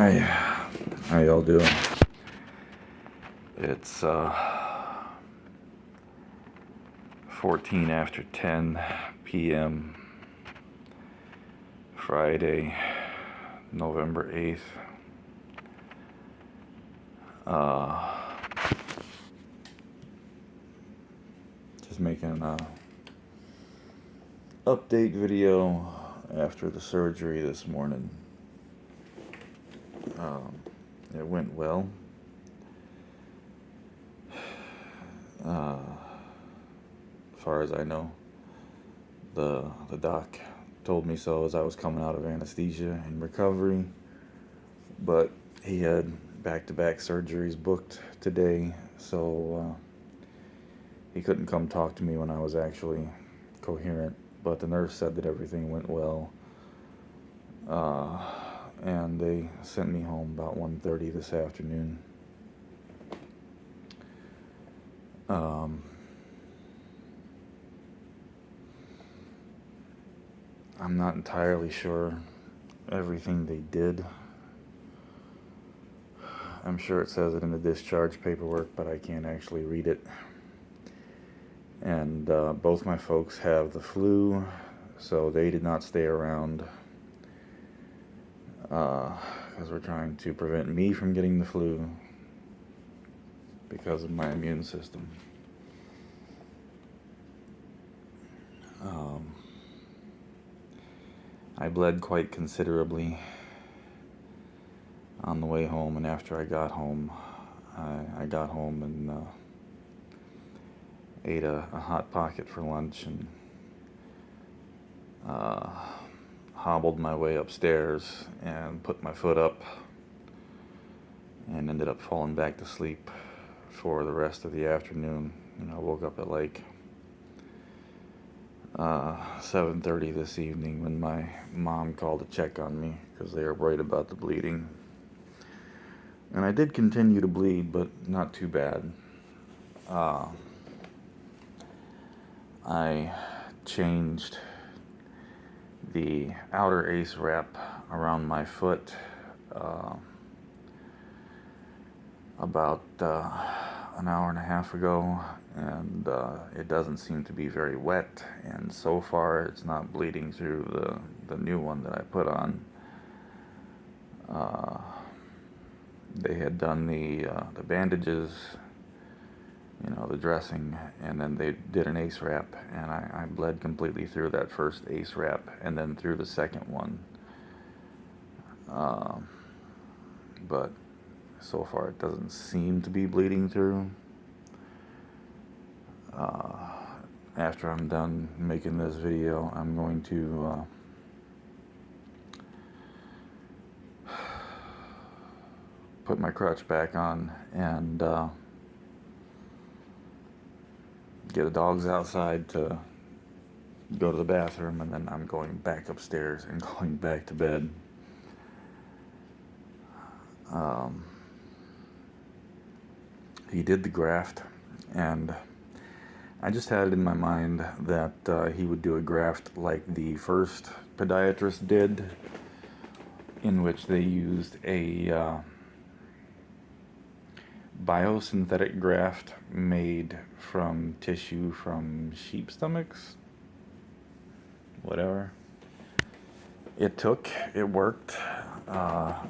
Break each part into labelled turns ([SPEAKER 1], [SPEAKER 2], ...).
[SPEAKER 1] Hi, how y'all doing? It's 14 after 10 p.m. Friday, November 8th. Just making an update video after the surgery this morning. It went well. As far as I know, the doc told me so as I was coming out of anesthesia and recovery, but he had back-to-back surgeries booked today, so he couldn't come talk to me when I was actually coherent, but the nurse said that everything went well, and they sent me home about 1:30 this afternoon. I'm not entirely sure everything they did. I'm sure it says it in the discharge paperwork, but I can't actually read it. And both my folks have the flu, so they did not stay around because we're trying to prevent me from getting the flu because of my immune system. I bled quite considerably on the way home, and after I got home, I got home and ate a Hot Pocket for lunch and hobbled my way upstairs and put my foot up and ended up falling back to sleep for the rest of the afternoon. And I woke up at like 7:30 this evening when my mom called to check on me because they were worried about the bleeding. And I did continue to bleed, but not too bad. I changed the outer ace wrap around my foot about an hour and a half ago, and it doesn't seem to be very wet, and so far it's not bleeding through the new one that I put on. They had done the bandages, the dressing, and then they did an ace wrap, and I bled completely through that first ace wrap and then through the second one. But so far it doesn't seem to be bleeding through. After I'm done making this video, I'm going to put my crutch back on and get the dogs outside to go to the bathroom, and then I'm going back upstairs and going back to bed. He did the graft, and I just had it in my mind that he would do a graft like the first podiatrist did, in which they used a biosynthetic graft made from tissue from sheep stomachs, whatever. It worked.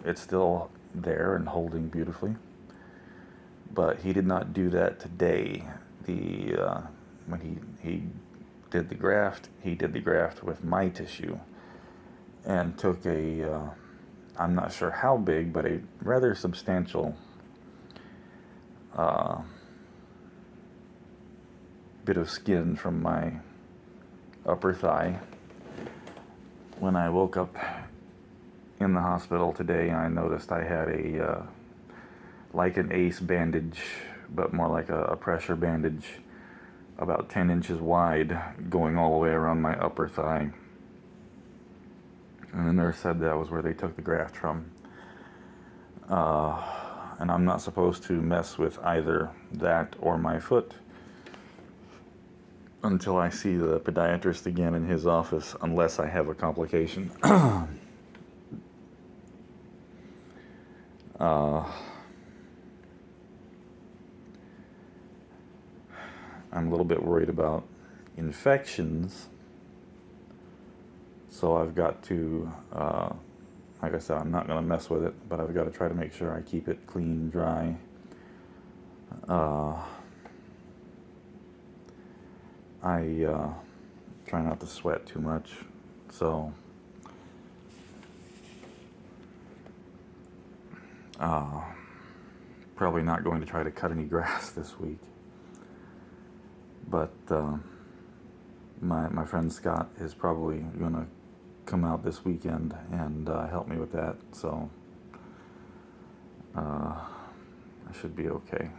[SPEAKER 1] It's still there and holding beautifully. But he did not do that today. When he did the graft, he did the graft with my tissue and took I'm not sure how big, but a rather substantial bit of skin from my upper thigh. When I woke up in the hospital today, I noticed I had like an ace bandage, but more like a pressure bandage, about 10 inches wide, going all the way around my upper thigh. And the nurse said that was where they took the graft from. And I'm not supposed to mess with either that or my foot until I see the podiatrist again in his office, unless I have a complication. Uh, I'm a little bit worried about infections, so I've got to, like I said, I'm not going to mess with it, but I've got to try to make sure I keep it clean, dry. I try not to sweat too much, so probably not going to try to cut any grass this week. But my friend Scott is probably going to come out this weekend and help me with that, so I should be okay.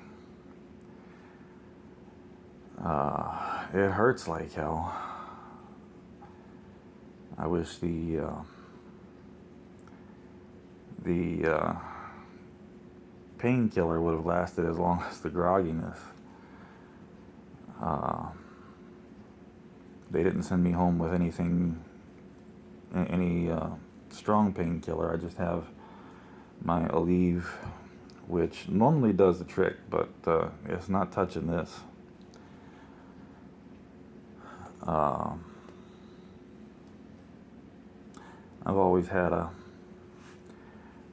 [SPEAKER 1] It hurts like hell. I wish the painkiller would have lasted as long as the grogginess. They didn't send me home with any strong painkiller. I just have my Aleve, which normally does the trick, but it's not touching this. I've always had a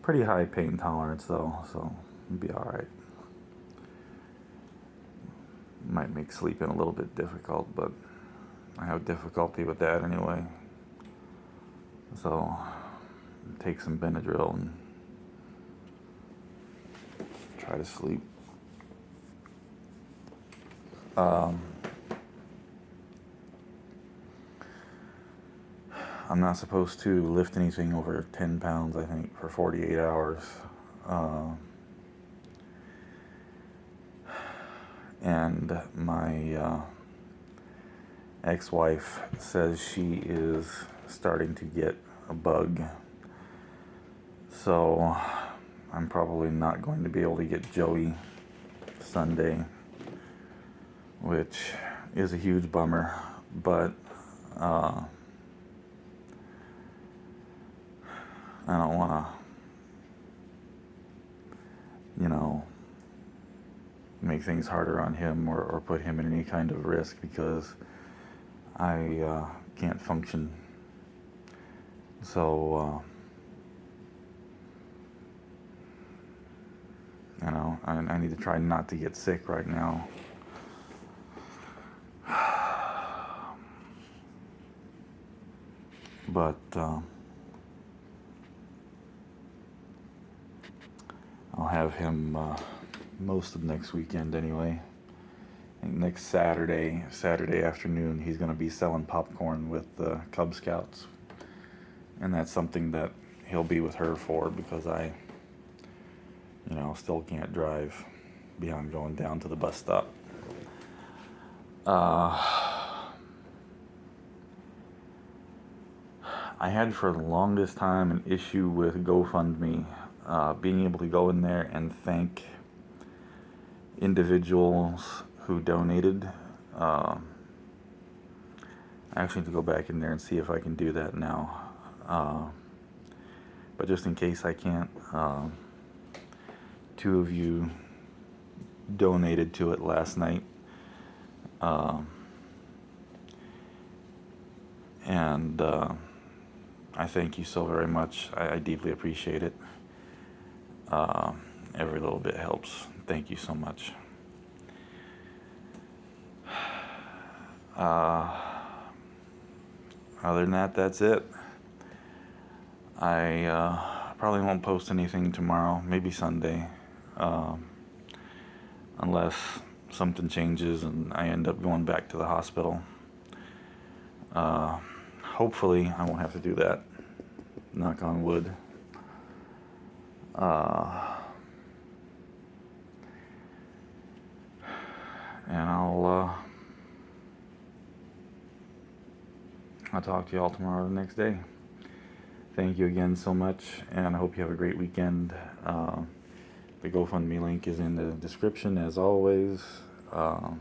[SPEAKER 1] pretty high pain tolerance though, so it'll be alright. Might make sleeping a little bit difficult, but I have difficulty with that anyway. So take some Benadryl and try to sleep. I'm not supposed to lift anything over 10 pounds, I think, for 48 hours. And my ex-wife says she is starting to get a bug. So I'm probably not going to be able to get Joey Sunday, which is a huge bummer, but I don't want to, make things harder on him or put him in any kind of risk, because I can't function. So, I need to try not to get sick right now. But I'll have him most of next weekend anyway. I think next Saturday afternoon, he's going to be selling popcorn with the Cub Scouts. And that's something that he'll be with her for, because I, still can't drive beyond going down to the bus stop. I had for the longest time an issue with GoFundMe, being able to go in there and thank individuals who donated. I actually need to go back in there and see if I can do that now. But just in case I can't, 2 of you donated to it last night. And I thank you so very much. I deeply appreciate it. Every little bit helps. Thank you so much. Other than that, that's it. I probably won't post anything tomorrow, maybe Sunday, unless something changes and I end up going back to the hospital. Hopefully I won't have to do that, knock on wood. And I'll talk to you all tomorrow or the next day. Thank you again so much, and I hope you have a great weekend. The GoFundMe link is in the description, as always. I'll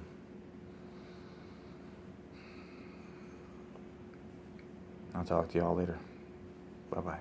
[SPEAKER 1] talk to you all later. Bye-bye.